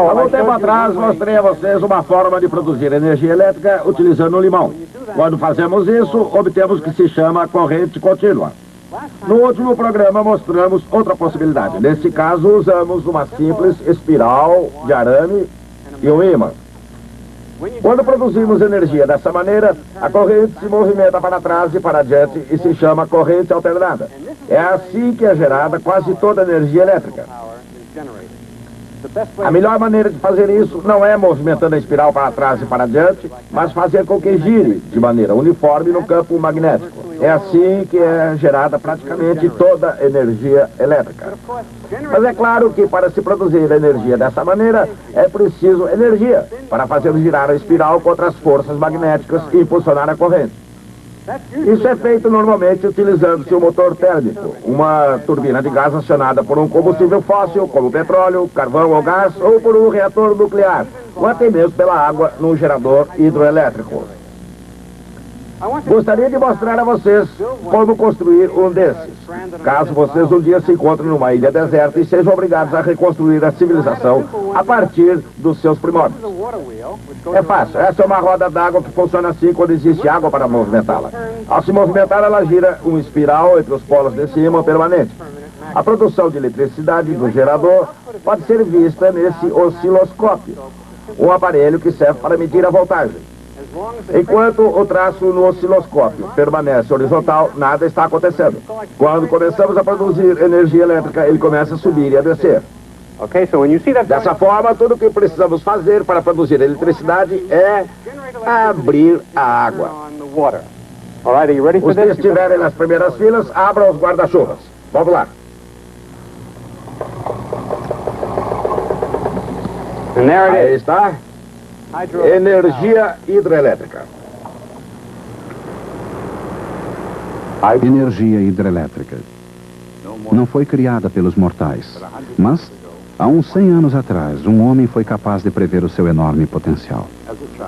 algum tempo atrás, mostrei a vocês uma forma de produzir energia elétrica utilizando um limão. Quando fazemos isso, obtemos o que se chama corrente contínua. No último programa, mostramos outra possibilidade. Nesse caso, usamos uma simples espiral de arame e um ímã. Quando produzimos energia dessa maneira, a corrente se movimenta para trás e para diante e se chama corrente alternada. É assim que é gerada quase toda a energia elétrica. A melhor maneira de fazer isso não é movimentando a espiral para trás e para diante, mas fazer com que gire de maneira uniforme no campo magnético. É assim que é gerada praticamente toda a energia elétrica. Mas é claro que para se produzir energia dessa maneira, é preciso energia para fazer girar a espiral contra as forças magnéticas e impulsionar a corrente. Isso é feito normalmente utilizando-se um motor térmico, uma turbina de gás acionada por um combustível fóssil, como petróleo, carvão ou gás, ou por um reator nuclear, ou até mesmo pela água num gerador hidroelétrico. Gostaria de mostrar a vocês como construir um desses, caso vocês um dia se encontrem numa ilha deserta e sejam obrigados a reconstruir a civilização a partir dos seus primórdios. É fácil, essa é uma roda d'água que funciona assim quando existe água para movimentá-la. Ao se movimentar, ela gira uma espiral entre os polos desse ímã permanente. A produção de eletricidade do gerador pode ser vista nesse osciloscópio, um aparelho que serve para medir a voltagem. Enquanto o traço no osciloscópio permanece horizontal, nada está acontecendo. Quando começamos a produzir energia elétrica, ele começa a subir e a descer. Dessa forma, tudo o que precisamos fazer para produzir eletricidade é abrir a água. Os que estiverem nas primeiras filas, abram os guarda-chuvas. Vamos lá. Aí está. Energia hidrelétrica. Energia hidrelétrica. Não foi criada pelos mortais, mas há uns 100 anos atrás, um homem foi capaz de prever o seu enorme potencial.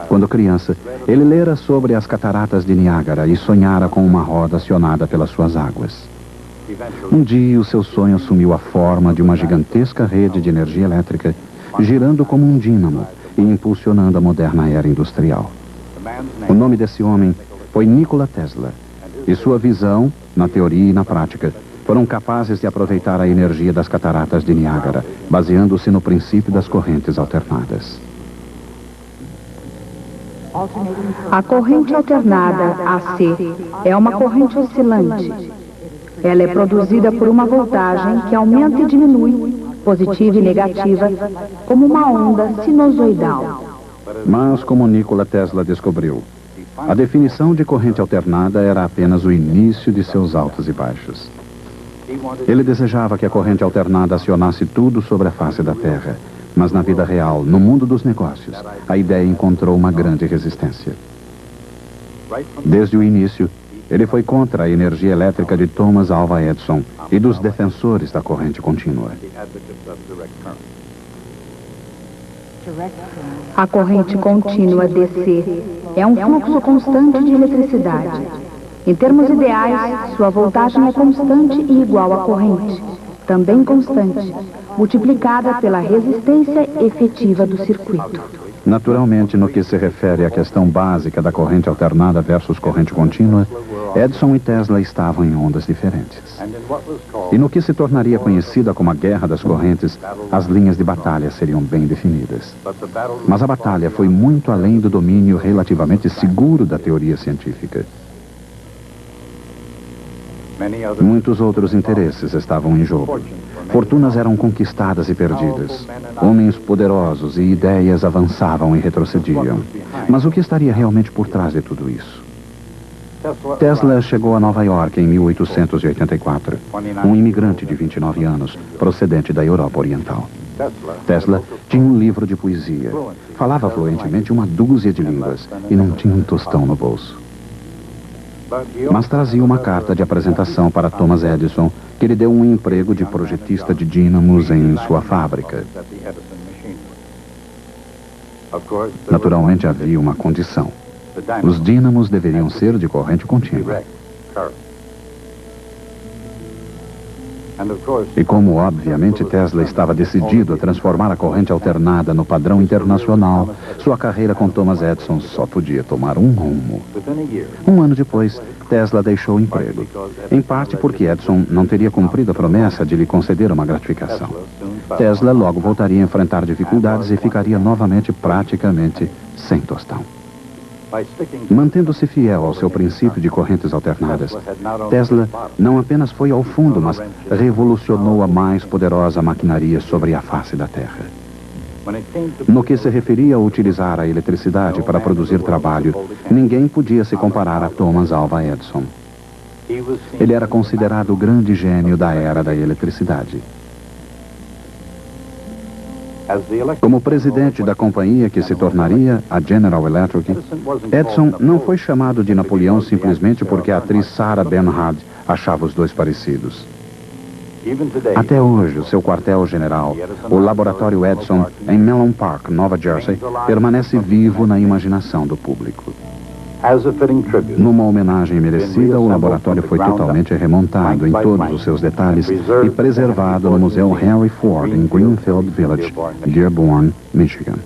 Quando criança, ele lera sobre as cataratas de Niágara e sonhara com uma roda acionada pelas suas águas. Um dia, o seu sonho assumiu a forma de uma gigantesca rede de energia elétrica, girando como um dínamo e impulsionando a moderna era industrial. O nome desse homem foi Nikola Tesla, e sua visão, na teoria e na prática, foram capazes de aproveitar a energia das cataratas de Niágara, baseando-se no princípio das correntes alternadas. A corrente alternada, AC, é uma corrente oscilante. Ela é produzida por uma voltagem que aumenta e diminui, positiva e negativa, como uma onda sinusoidal. Mas, como Nikola Tesla descobriu, a definição de corrente alternada era apenas o início de seus altos e baixos. Ele desejava que a corrente alternada acionasse tudo sobre a face da Terra, mas na vida real, no mundo dos negócios, a ideia encontrou uma grande resistência. Desde o início, ele foi contra a energia elétrica de Thomas Alva Edison e dos defensores da corrente contínua. A corrente contínua DC é um fluxo constante de eletricidade. Em termos ideais, sua voltagem é constante e igual à corrente, também constante, multiplicada pela resistência efetiva do circuito. Naturalmente, no que se refere à questão básica da corrente alternada versus corrente contínua, Edison e Tesla estavam em ondas diferentes. E no que se tornaria conhecida como a Guerra das Correntes, as linhas de batalha seriam bem definidas. Mas a batalha foi muito além do domínio relativamente seguro da teoria científica. Muitos outros interesses estavam em jogo. Fortunas eram conquistadas e perdidas. Homens poderosos e ideias avançavam e retrocediam. Mas o que estaria realmente por trás de tudo isso? Tesla chegou a Nova York em 1884, um imigrante de 29 anos, procedente da Europa Oriental. Tesla tinha um livro de poesia, falava fluentemente uma dúzia de línguas e não tinha um tostão no bolso. Mas trazia uma carta de apresentação para Thomas Edison, que lhe deu um emprego de projetista de dínamos em sua fábrica. Naturalmente havia uma condição. Os dínamos deveriam ser de corrente contínua. E como, obviamente, Tesla estava decidido a transformar a corrente alternada no padrão internacional, sua carreira com Thomas Edison só podia tomar um rumo. Um ano depois, Tesla deixou o emprego, em parte porque Edison não teria cumprido a promessa de lhe conceder uma gratificação. Tesla logo voltaria a enfrentar dificuldades e ficaria novamente praticamente sem tostão. Mantendo-se fiel ao seu princípio de correntes alternadas, Tesla não apenas foi ao fundo, mas revolucionou a mais poderosa maquinaria sobre a face da Terra. No que se referia a utilizar a eletricidade para produzir trabalho, ninguém podia se comparar a Thomas Alva Edison. Ele era considerado o grande gênio da era da eletricidade. Como presidente da companhia que se tornaria a General Electric, Edison não foi chamado de Napoleão simplesmente porque a atriz Sarah Bernhardt achava os dois parecidos. Até hoje, o seu quartel-general, o Laboratório Edison, em Menlo Park, Nova Jersey, permanece vivo na imaginação do público. Numa homenagem merecida, o laboratório foi totalmente remontado em todos os seus detalhes e preservado no Museu Henry Ford, em Greenfield Village, Dearborn, Michigan.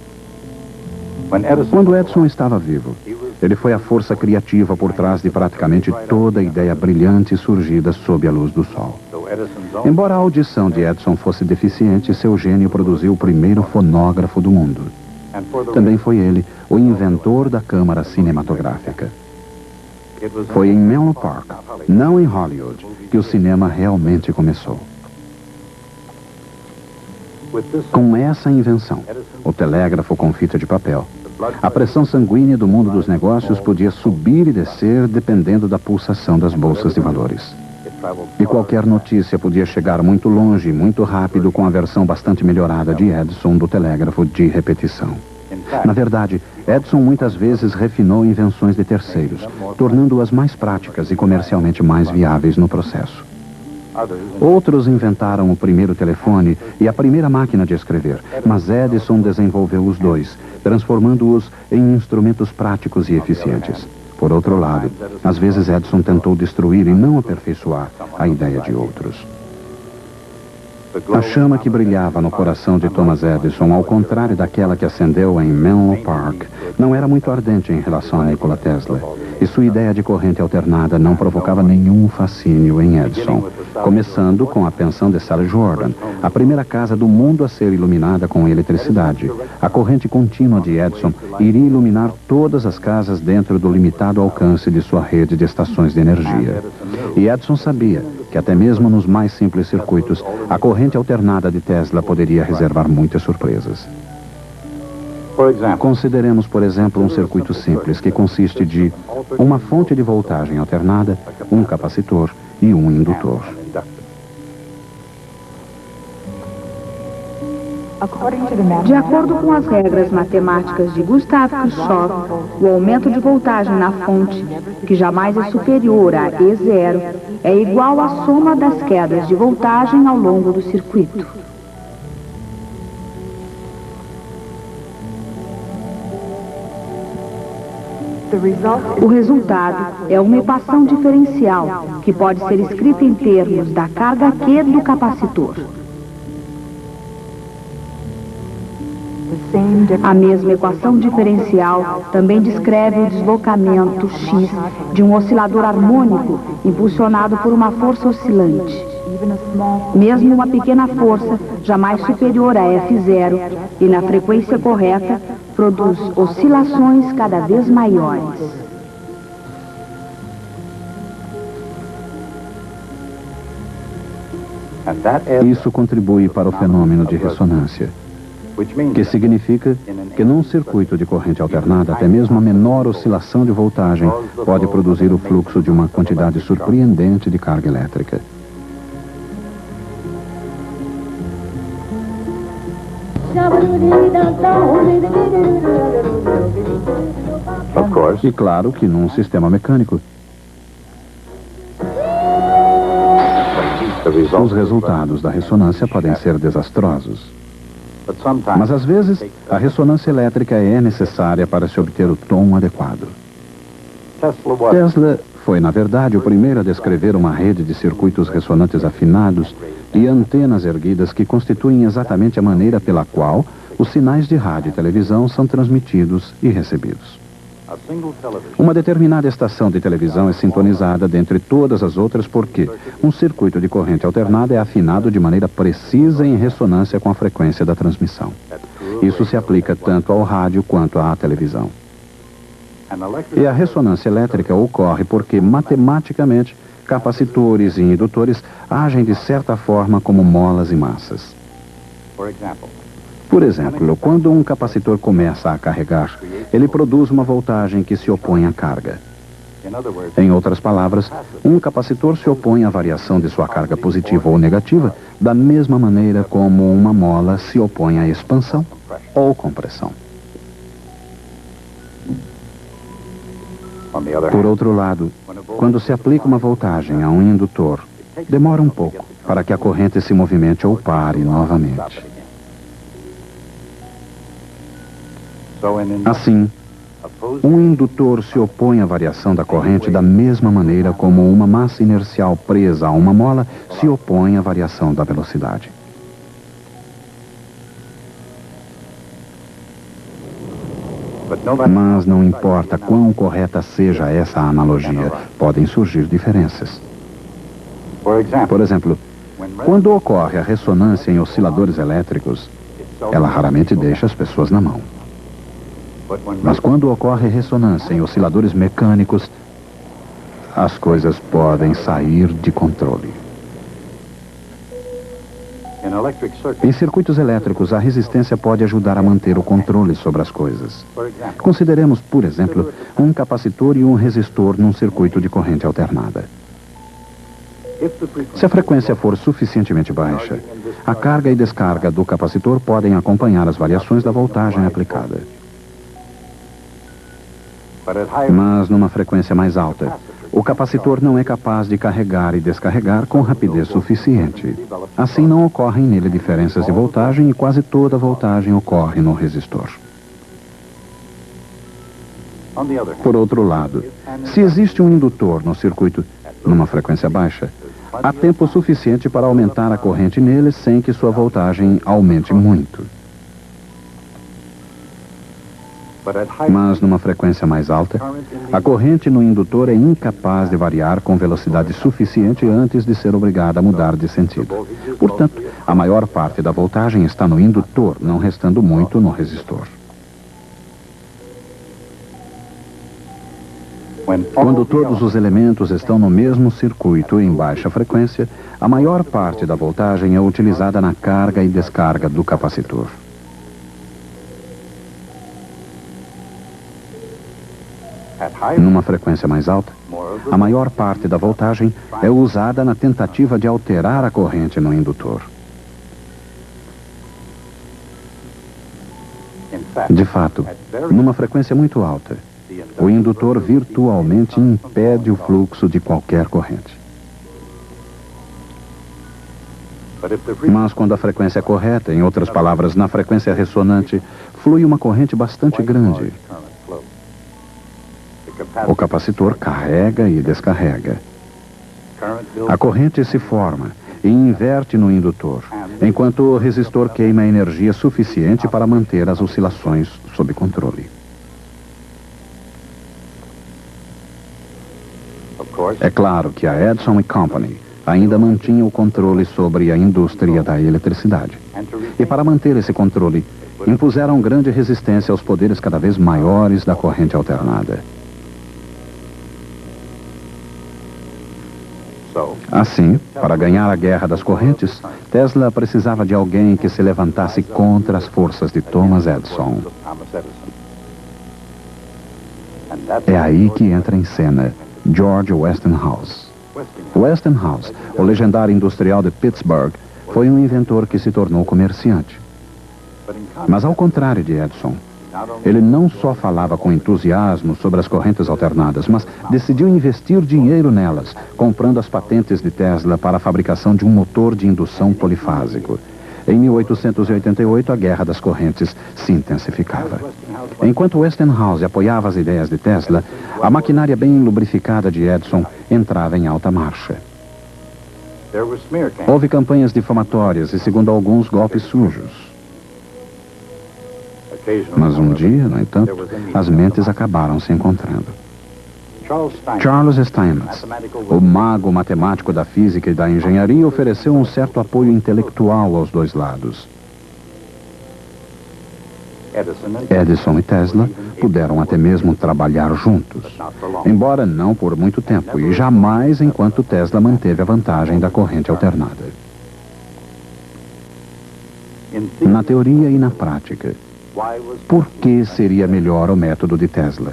Quando Edison estava vivo, ele foi a força criativa por trás de praticamente toda a ideia brilhante surgida sob a luz do sol. Embora a audição de Edison fosse deficiente, seu gênio produziu o primeiro fonógrafo do mundo. Também foi ele o inventor da câmara cinematográfica. Foi em Menlo Park, não em Hollywood, que o cinema realmente começou. Com essa invenção, o telégrafo com fita de papel, a pressão sanguínea do mundo dos negócios podia subir e descer dependendo da pulsação das bolsas de valores. E qualquer notícia podia chegar muito longe e muito rápido com a versão bastante melhorada de Edison do telégrafo de repetição. Na verdade, Edison muitas vezes refinou invenções de terceiros, tornando-as mais práticas e comercialmente mais viáveis no processo. Outros inventaram o primeiro telefone e a primeira máquina de escrever, mas Edison desenvolveu os dois, transformando-os em instrumentos práticos e eficientes. Por outro lado, às vezes Edison tentou destruir e não aperfeiçoar a ideia de outros. A chama que brilhava no coração de Thomas Edison, ao contrário daquela que acendeu em Menlo Park, não era muito ardente em relação a Nikola Tesla, e sua ideia de corrente alternada não provocava nenhum fascínio em Edison, começando com a pensão de Sally Jordan, a primeira casa do mundo a ser iluminada com eletricidade. A corrente contínua de Edison iria iluminar todas as casas dentro do limitado alcance de sua rede de estações de energia. E Edison sabia que até mesmo nos mais simples circuitos, a corrente alternada de Tesla poderia reservar muitas surpresas. Consideremos, por exemplo, um circuito simples que consiste de uma fonte de voltagem alternada, um capacitor e um indutor. De acordo com as regras matemáticas de Gustav Kirchhoff, o aumento de voltagem na fonte, que jamais é superior a E0, é igual à soma das quedas de voltagem ao longo do circuito. O resultado é uma equação diferencial, que pode ser escrita em termos da carga Q do capacitor. A mesma equação diferencial também descreve o deslocamento x de um oscilador harmônico impulsionado por uma força oscilante. Mesmo uma pequena força, jamais superior a F0, e na frequência correta, produz oscilações cada vez maiores. Isso contribui para o fenômeno de ressonância, que significa que num circuito de corrente alternada, até mesmo a menor oscilação de voltagem pode produzir o fluxo de uma quantidade surpreendente de carga elétrica. E claro que num sistema mecânico, os resultados da ressonância podem ser desastrosos. Mas às vezes, a ressonância elétrica é necessária para se obter o tom adequado. Tesla foi, na verdade, o primeiro a descrever uma rede de circuitos ressonantes afinados e antenas erguidas que constituem exatamente a maneira pela qual os sinais de rádio e televisão são transmitidos e recebidos. Uma determinada estação de televisão é sintonizada dentre todas as outras porque um circuito de corrente alternada é afinado de maneira precisa em ressonância com a frequência da transmissão. Isso se aplica tanto ao rádio quanto à televisão. E a ressonância elétrica ocorre porque, matematicamente, capacitores e indutores agem de certa forma como molas e massas. Por exemplo, quando um capacitor começa a carregar, ele produz uma voltagem que se opõe à carga. Em outras palavras, um capacitor se opõe à variação de sua carga positiva ou negativa da mesma maneira como uma mola se opõe à expansão ou compressão. Por outro lado, quando se aplica uma voltagem a um indutor, demora um pouco para que a corrente se movimente ou pare novamente. Assim, um indutor se opõe à variação da corrente da mesma maneira como uma massa inercial presa a uma mola se opõe à variação da velocidade. Mas não importa quão correta seja essa analogia, podem surgir diferenças. Por exemplo, quando ocorre a ressonância em osciladores elétricos, ela raramente deixa as pessoas na mão. Mas quando ocorre ressonância em osciladores mecânicos, as coisas podem sair de controle. Em circuitos elétricos, a resistência pode ajudar a manter o controle sobre as coisas. Consideremos, por exemplo, um capacitor e um resistor num circuito de corrente alternada. Se a frequência for suficientemente baixa, a carga e descarga do capacitor podem acompanhar as variações da voltagem aplicada. Mas numa frequência mais alta, o capacitor não é capaz de carregar e descarregar com rapidez suficiente. Assim não ocorrem nele diferenças de voltagem e quase toda a voltagem ocorre no resistor. Por outro lado, se existe um indutor no circuito numa frequência baixa, há tempo suficiente para aumentar a corrente nele sem que sua voltagem aumente muito. Mas numa frequência mais alta, a corrente no indutor é incapaz de variar com velocidade suficiente antes de ser obrigada a mudar de sentido. Portanto, a maior parte da voltagem está no indutor, não restando muito no resistor. Quando todos os elementos estão no mesmo circuito em baixa frequência, a maior parte da voltagem é utilizada na carga e descarga do capacitor. Numa frequência mais alta, a maior parte da voltagem é usada na tentativa de alterar a corrente no indutor. De fato, numa frequência muito alta, o indutor virtualmente impede o fluxo de qualquer corrente. Mas quando a frequência é correta, em outras palavras, na frequência ressonante, flui uma corrente bastante grande. O capacitor carrega e descarrega. A corrente se forma e inverte no indutor, enquanto o resistor queima energia suficiente para manter as oscilações sob controle. É claro que a Edison Company ainda mantinha o controle sobre a indústria da eletricidade. E para manter esse controle, impuseram grande resistência aos poderes cada vez maiores da corrente alternada. Assim, para ganhar a guerra das correntes, Tesla precisava de alguém que se levantasse contra as forças de Thomas Edison. É aí que entra em cena George Westinghouse. Westinghouse, o legendário industrial de Pittsburgh, foi um inventor que se tornou comerciante. Mas ao contrário de Edison, ele não só falava com entusiasmo sobre as correntes alternadas, mas decidiu investir dinheiro nelas, comprando as patentes de Tesla para a fabricação de um motor de indução polifásico. Em 1888, a guerra das correntes se intensificava. Enquanto Westinghouse apoiava as ideias de Tesla, a maquinária bem lubrificada de Edison entrava em alta marcha. Houve campanhas difamatórias e, segundo alguns, golpes sujos. Mas um dia, no entanto, as mentes acabaram se encontrando. Charles Steinmetz, o mago matemático da física e da engenharia, ofereceu um certo apoio intelectual aos dois lados. Edison e Tesla puderam até mesmo trabalhar juntos, embora não por muito tempo e jamais enquanto Tesla manteve a vantagem da corrente alternada. Na teoria e na prática, por que seria melhor o método de Tesla?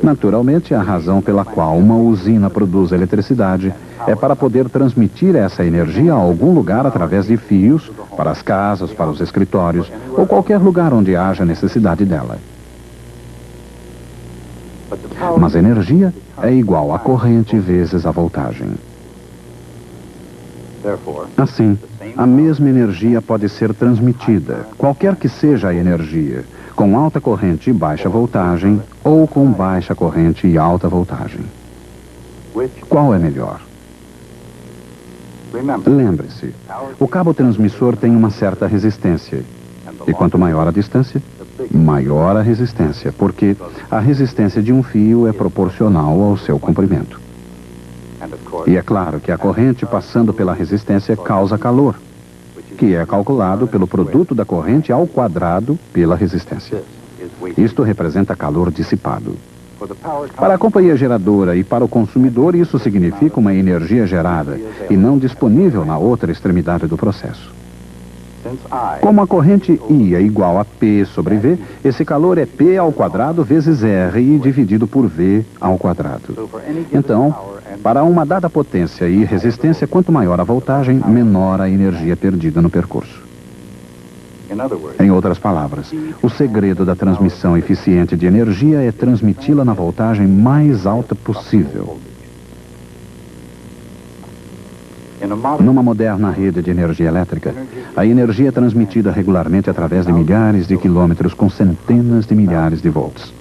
Naturalmente, a razão pela qual uma usina produz eletricidade é para poder transmitir essa energia a algum lugar através de fios, para as casas, para os escritórios, ou qualquer lugar onde haja necessidade dela. Mas a energia é igual a corrente vezes a voltagem. Assim, a mesma energia pode ser transmitida, qualquer que seja a energia, com alta corrente e baixa voltagem, ou com baixa corrente e alta voltagem. Qual é melhor? Lembre-se, o cabo transmissor tem uma certa resistência. E quanto maior a distância, maior a resistência, porque a resistência de um fio é proporcional ao seu comprimento. E é claro que a corrente passando pela resistência causa calor, que é calculado pelo produto da corrente ao quadrado pela resistência. Isto representa calor dissipado. Para a companhia geradora e para o consumidor, isso significa uma energia gerada e não disponível na outra extremidade do processo. Como a corrente I é igual a P sobre V, esse calor é P ao quadrado vezes R dividido por V ao quadrado. Então, para uma dada potência e resistência, quanto maior a voltagem, menor a energia perdida no percurso. Em outras palavras, o segredo da transmissão eficiente de energia é transmiti-la na voltagem mais alta possível. Numa moderna rede de energia elétrica, a energia é transmitida regularmente através de milhares de quilômetros com centenas de milhares de volts.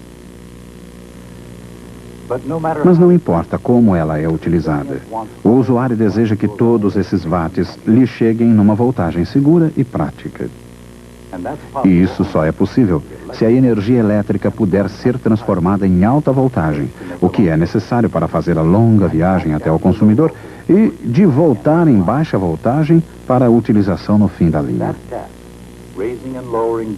Mas não importa como ela é utilizada, o usuário deseja que todos esses watts lhe cheguem numa voltagem segura e prática. E isso só é possível se a energia elétrica puder ser transformada em alta voltagem, o que é necessário para fazer a longa viagem até o consumidor e de voltar em baixa voltagem para a utilização no fim da linha.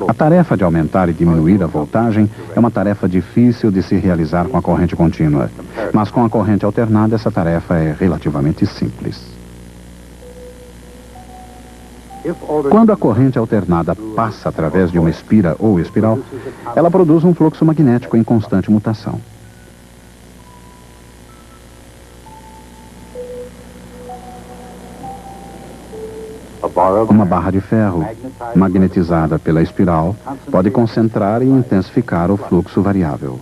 A tarefa de aumentar e diminuir a voltagem é uma tarefa difícil de se realizar com a corrente contínua, mas com a corrente alternada essa tarefa é relativamente simples. Quando a corrente alternada passa através de uma espira ou espiral, ela produz um fluxo magnético em constante mutação. Uma barra de ferro, magnetizada pela espiral, pode concentrar e intensificar o fluxo variável.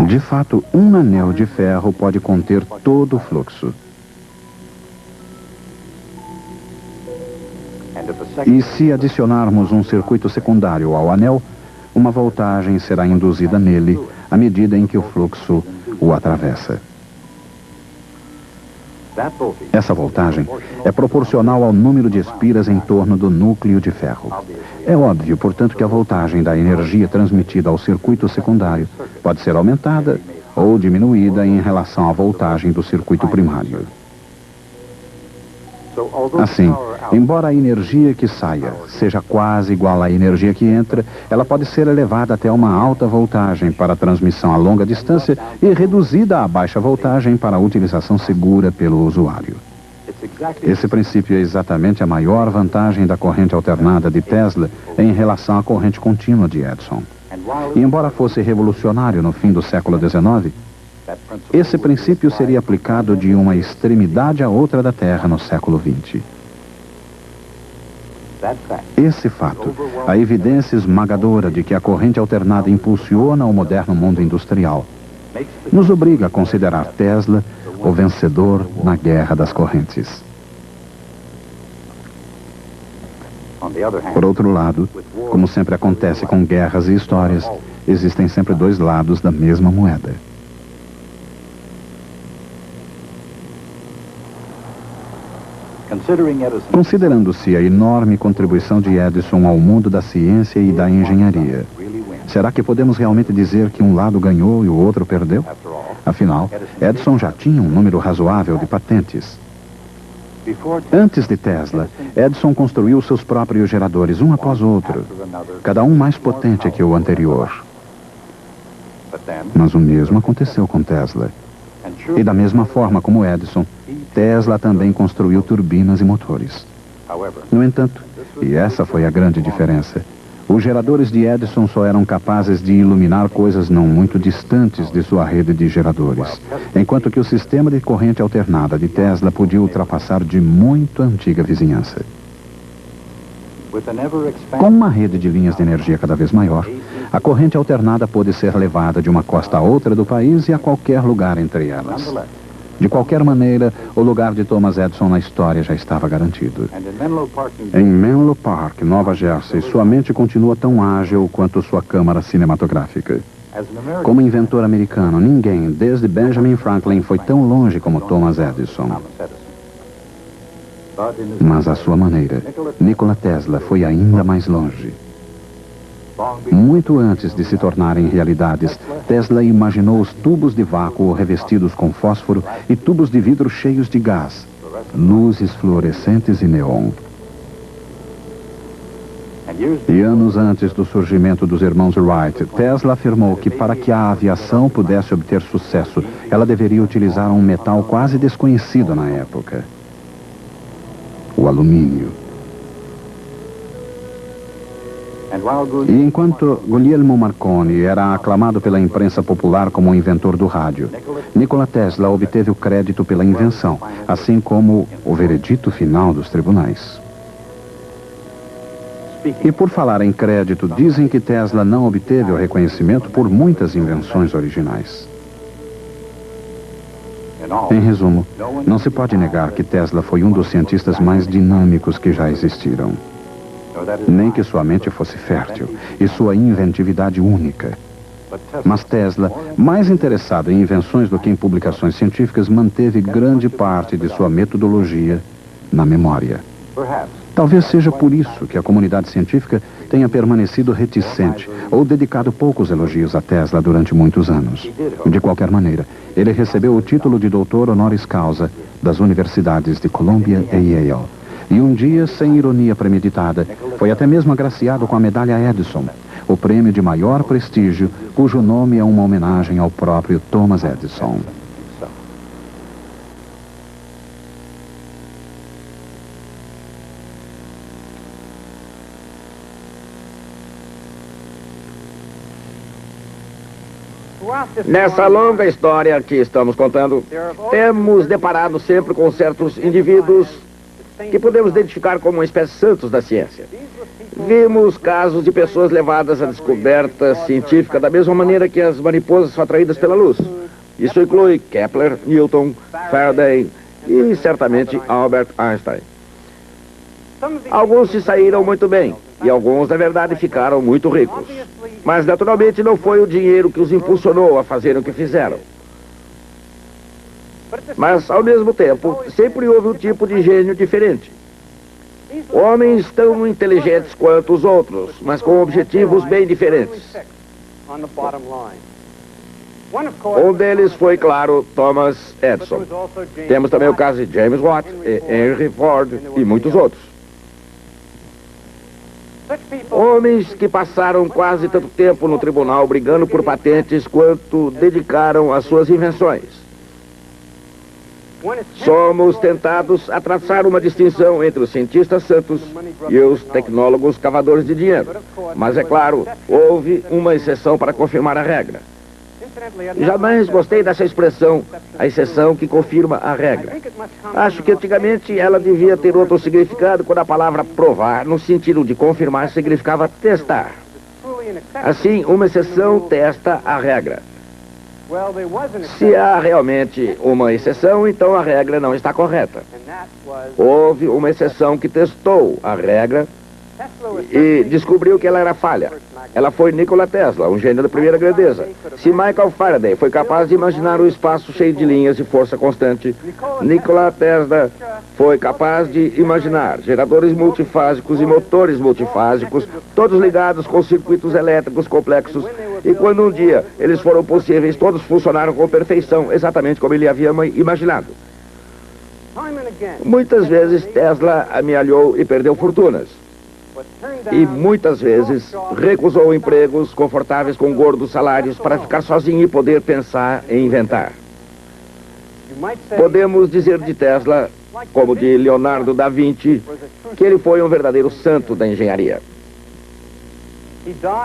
De fato, um anel de ferro pode conter todo o fluxo. E se adicionarmos um circuito secundário ao anel, uma voltagem será induzida nele à medida em que o fluxo o atravessa. Essa voltagem é proporcional ao número de espiras em torno do núcleo de ferro. É óbvio, portanto, que a voltagem da energia transmitida ao circuito secundário pode ser aumentada ou diminuída em relação à voltagem do circuito primário. Assim, embora a energia que saia seja quase igual à energia que entra, ela pode ser elevada até uma alta voltagem para a transmissão a longa distância e reduzida a baixa voltagem para a utilização segura pelo usuário. Esse princípio é exatamente a maior vantagem da corrente alternada de Tesla em relação à corrente contínua de Edison. E embora fosse revolucionário no fim do século XIX, esse princípio seria aplicado de uma extremidade à outra da Terra no século XX. Esse fato, a evidência esmagadora de que a corrente alternada impulsiona o moderno mundo industrial, nos obriga a considerar Tesla o vencedor na guerra das correntes. Por outro lado, como sempre acontece com guerras e histórias, existem sempre dois lados da mesma moeda. Considerando-se a enorme contribuição de Edison ao mundo da ciência e da engenharia, será que podemos realmente dizer que um lado ganhou e o outro perdeu? Afinal, Edison já tinha um número razoável de patentes. Antes de Tesla, Edison construiu seus próprios geradores, um após o outro, cada um mais potente que o anterior. Mas o mesmo aconteceu com Tesla. E da mesma forma como Edison, Tesla também construiu turbinas e motores. No entanto, e essa foi a grande diferença, os geradores de Edison só eram capazes de iluminar coisas não muito distantes de sua rede de geradores, enquanto que o sistema de corrente alternada de Tesla podia ultrapassar de muito antiga vizinhança. Com uma rede de linhas de energia cada vez maior, a corrente alternada pôde ser levada de uma costa a outra do país e a qualquer lugar entre elas. De qualquer maneira, o lugar de Thomas Edison na história já estava garantido. Em Menlo Park, Nova Jersey, sua mente continua tão ágil quanto sua câmara cinematográfica. Como inventor americano, ninguém, desde Benjamin Franklin, foi tão longe como Thomas Edison. Mas à sua maneira, Nikola Tesla foi ainda mais longe. Muito antes de se tornarem realidades, Tesla imaginou os tubos de vácuo revestidos com fósforo e tubos de vidro cheios de gás, luzes fluorescentes e neon. E anos antes do surgimento dos irmãos Wright, Tesla afirmou que para que a aviação pudesse obter sucesso, ela deveria utilizar um metal quase desconhecido na época: o alumínio. E enquanto Guglielmo Marconi era aclamado pela imprensa popular como o inventor do rádio, Nikola Tesla obteve o crédito pela invenção, assim como o veredito final dos tribunais. E por falar em crédito, dizem que Tesla não obteve o reconhecimento por muitas invenções originais. Em resumo, não se pode negar que Tesla foi um dos cientistas mais dinâmicos que já existiram. Nem que sua mente fosse fértil e sua inventividade única. Mas Tesla, mais interessado em invenções do que em publicações científicas, manteve grande parte de sua metodologia na memória. Talvez seja por isso que a comunidade científica tenha permanecido reticente ou dedicado poucos elogios a Tesla durante muitos anos. De qualquer maneira, ele recebeu o título de doutor honoris causa das universidades de Columbia e Yale. E um dia, sem ironia premeditada, foi até mesmo agraciado com a medalha Edison, o prêmio de maior prestígio, cujo nome é uma homenagem ao próprio Thomas Edison. Nessa longa história que estamos contando, temos deparado sempre com certos indivíduos que podemos identificar como uma espécie santos da ciência. Vimos casos de pessoas levadas à descoberta científica da mesma maneira que as mariposas são atraídas pela luz. Isso inclui Kepler, Newton, Faraday e, certamente, Albert Einstein. Alguns se saíram muito bem e alguns, na verdade, ficaram muito ricos. Mas, naturalmente, não foi o dinheiro que os impulsionou a fazerem o que fizeram. Mas, ao mesmo tempo, sempre houve um tipo de gênio diferente. Homens tão inteligentes quanto os outros, mas com objetivos bem diferentes. Um deles foi, claro, Thomas Edison. Temos também o caso de James Watt, Henry Ford e muitos outros. Homens que passaram quase tanto tempo no tribunal brigando por patentes quanto dedicaram às suas invenções. Somos tentados a traçar uma distinção entre os cientistas santos e os tecnólogos cavadores de dinheiro. Mas, é claro, houve uma exceção para confirmar a regra. Jamais gostei dessa expressão, a exceção que confirma a regra. Acho que antigamente ela devia ter outro significado quando a palavra provar, no sentido de confirmar, significava testar. Assim, uma exceção testa a regra. Se há realmente uma exceção, então a regra não está correta. Houve uma exceção que testou a regra e descobriu que ela era falha. Ela foi Nikola Tesla, um gênio da primeira grandeza. Se Michael Faraday foi capaz de imaginar o espaço cheio de linhas de força constante, Nikola Tesla foi capaz de imaginar geradores multifásicos e motores multifásicos, todos ligados com circuitos elétricos complexos. E quando um dia eles foram possíveis, todos funcionaram com perfeição, exatamente como ele havia imaginado. Muitas vezes Tesla amealhou e perdeu fortunas. E muitas vezes recusou empregos confortáveis com gordos salários para ficar sozinho e poder pensar e inventar. Podemos dizer de Tesla, como de Leonardo da Vinci, que ele foi um verdadeiro santo da engenharia.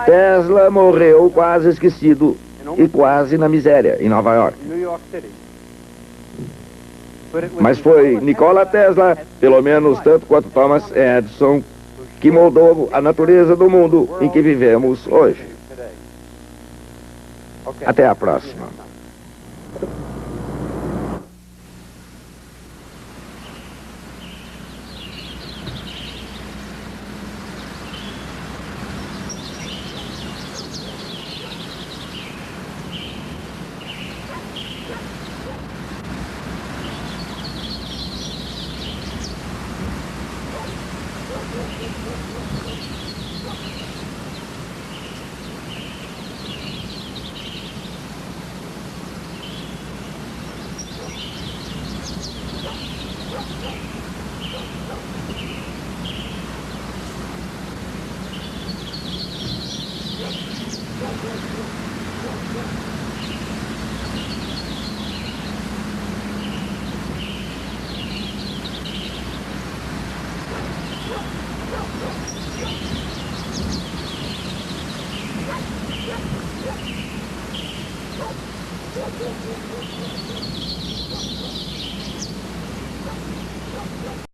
Tesla morreu quase esquecido e quase na miséria, em Nova York. Mas foi Nikola Tesla, pelo menos tanto quanto Thomas Edison, que moldou a natureza do mundo em que vivemos hoje. Até a próxima.